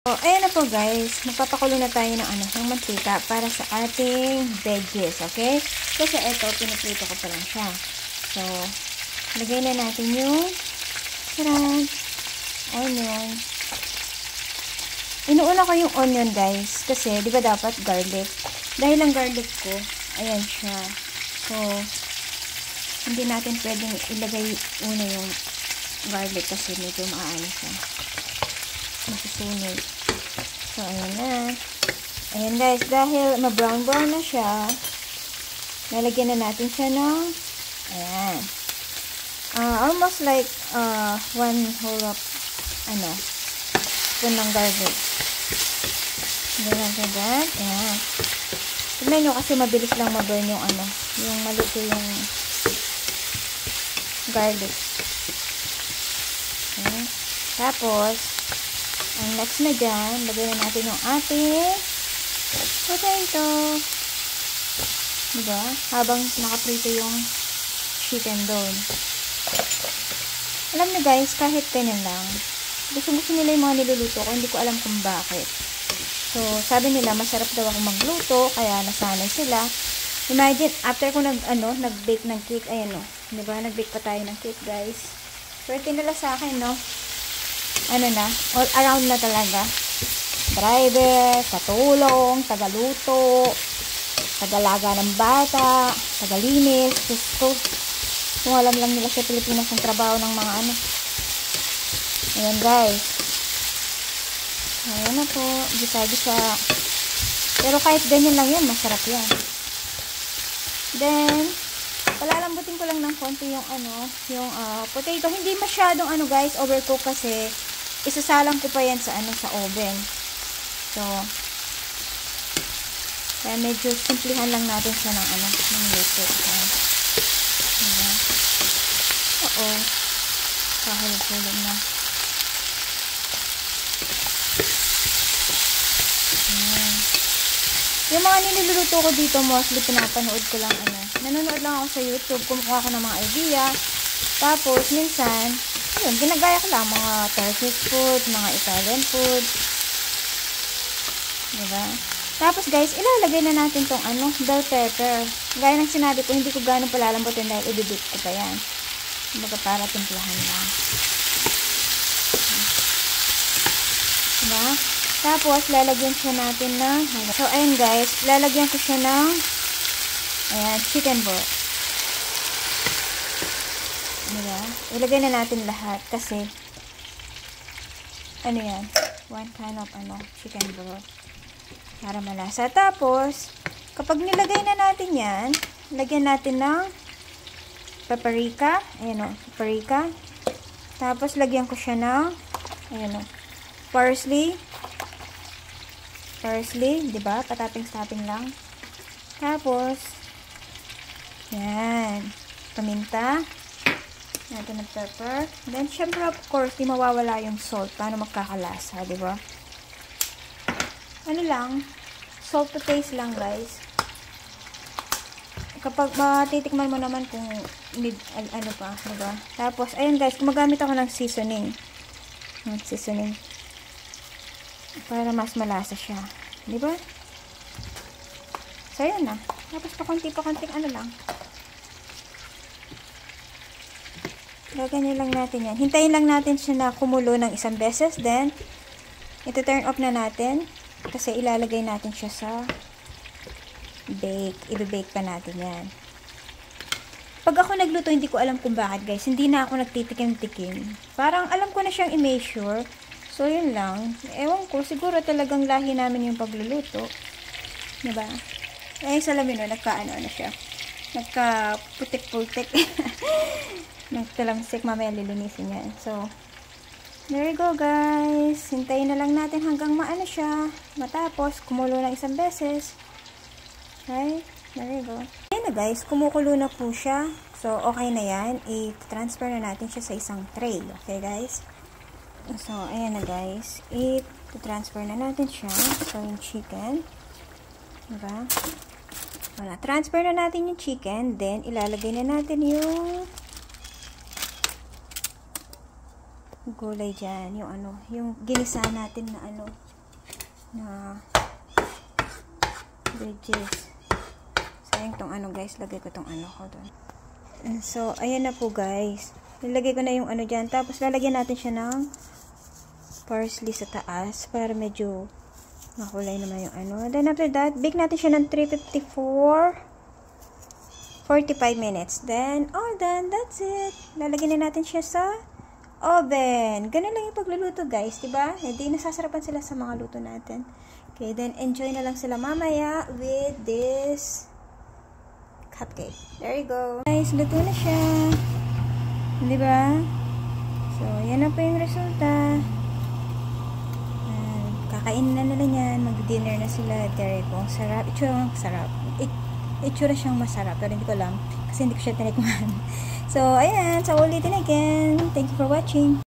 So, ayan na po guys. Magpapakulo na tayo ng mantika para sa ating veggies, okay? Kasi ito, piniprito ko pa lang siya. So, lagay na natin yung onion. Inuuna ko yung onion guys. Kasi, di ba dapat garlic? Dahil ang garlic ko, ayan siya. So, hindi natin pwedeng ilagay una yung garlic kasi medyo maano siya. Masusunod. So, ayan na. Ayan guys, dahil ma-brown-brown na siya, lalagyan na natin siya ng, ayan. Almost like, 1 whole of, spoon ng garlic. Then after that, ayan. Tignan nyo kasi mabilis lang ma-burn yung yung maluto yung garlic. Okay. Tapos, ang next na dyan, lagay na natin yung ating potato. Diba? Habang nakaprito yung chicken doon. Alam nyo guys, kahit ganyan lang, gusto nila yung mga niluluto ko, hindi ko alam kung bakit. So, sabi nila, masarap daw ako magluto, kaya nasanay sila. Imagine, after ko nag-bake ng cake, ayan o. Diba? Nag-bake pa tayo ng cake, guys. Swerte nila sa akin, no? All around na talaga. Driver, katulong, tagaluto, tagalaga ng bata, tagalinis. Gusto. Kung alam lang nila sa Pilipinas ang trabaho ng mga Ayan, guys. Ayan na po. Gisa-gisa. Pero kahit ganyan lang yan, masarap yan. Then, palalambutin ko lang ng konti yung potato. Hindi masyadong guys, overcook kasi isasalang ko pa yan sa sa oven. So, kaya medyo simplihan lang natin siya ng ng luto. Ayan. Kahulog-hulog na. Ayan. Yung mga niluluto ko dito, mostly pinapanood ko lang nanonood lang ako sa YouTube, kumukuha ko ng mga idea. Tapos, minsan, ginagaya ko lang mga Turkish food, mga Italian food. Diba? Tapos, guys, ilalagay na natin tong bell pepper. Gaya ng sinabi ko, hindi ko gano'ng palalambutin dahil i-dip ko pa yan. Diba, para timplahan lang. Diba? Tapos, lalagyan siya natin ng, so, ayan guys, lalagyan ko siya ng, chicken broth. Diba? Ilagay na natin lahat kasi, yan, one kind of, chicken broth. Para malasa. Tapos, kapag nilagay na natin yan, lagyan natin ng paprika. Ayan o, paprika. Tapos, lagyan ko siya ng, parsley. Parsley, diba? Pataping-taping lang. Tapos, yan. Paminta. Natin ng pepper. Then, syempre, of course, di mawawala yung salt. Paano magkakalasa, diba? Salt to taste lang, guys. Kapag matitikman mo naman kung pa, diba? Tapos, ayun guys, gumagamit ako ng seasoning. Seasoning. Para mas malasa siya. Diba? So, ayan na. Tapos, pakunti-pakunting lang. Gaganyan lang natin yan. Hintayin lang natin siya na kumulo ng isang beses. Then, ito turn off na natin. Kasi ilalagay natin siya sa bake. I-bake pa natin yan. Pag ako nagluto, hindi ko alam kung bakit guys. Hindi na ako nagtitikim-tikim. Parang alam ko na siyang i-measure. So, yun lang. Ewan ko, siguro talagang lahi namin yung pagluluto. Diba? Sa lamin nagka-ano na siya. Nagka-putik-putik. Nagtalamsik. Mamaya lilinisin yan. So, there you go guys. Hintayin na lang natin hanggang maano siya. Matapos, kumulo na isang beses. Okay? There you go. Ayan na guys. Kumukulo na po siya. So, okay na yan. I-transfer na natin siya sa isang tray. Okay guys? So, ayan na guys. I-transfer na natin siya. So, yung chicken. Diba? Wala. Transfer na natin yung chicken. Then, ilalagay na natin yung gulay dyan. Yung yung ginisa natin na na veggies. Sayang tong ano guys, lagay ko tong ano ko doon. And so, ayan na po guys. Nilagay ko na yung ano dyan. Tapos lalagyan natin siya ng parsley sa taas para medyo makulay naman yung ano. Then after that, bake natin siya ng 354 45 minutes. Then, all done. That's it. Lalagyan na natin siya sa oven. Ganun lang yung pagluluto, guys. Diba? Hindi nasasarapan sila sa mga luto natin. Okay, then enjoy na lang sila mamaya with this cupcake. There you go. Guys, luto na siya. Diba? So, yan na po yung resulta. Kakainin na nila yan. Mag-dinner na sila. There you go. Sarap. Itsura sarap. Itsura siyang masarap. Pero hindi ko alam. Kasi hindi ko siya tinikman. So, ayan. So, ulitin again. Thank you for watching.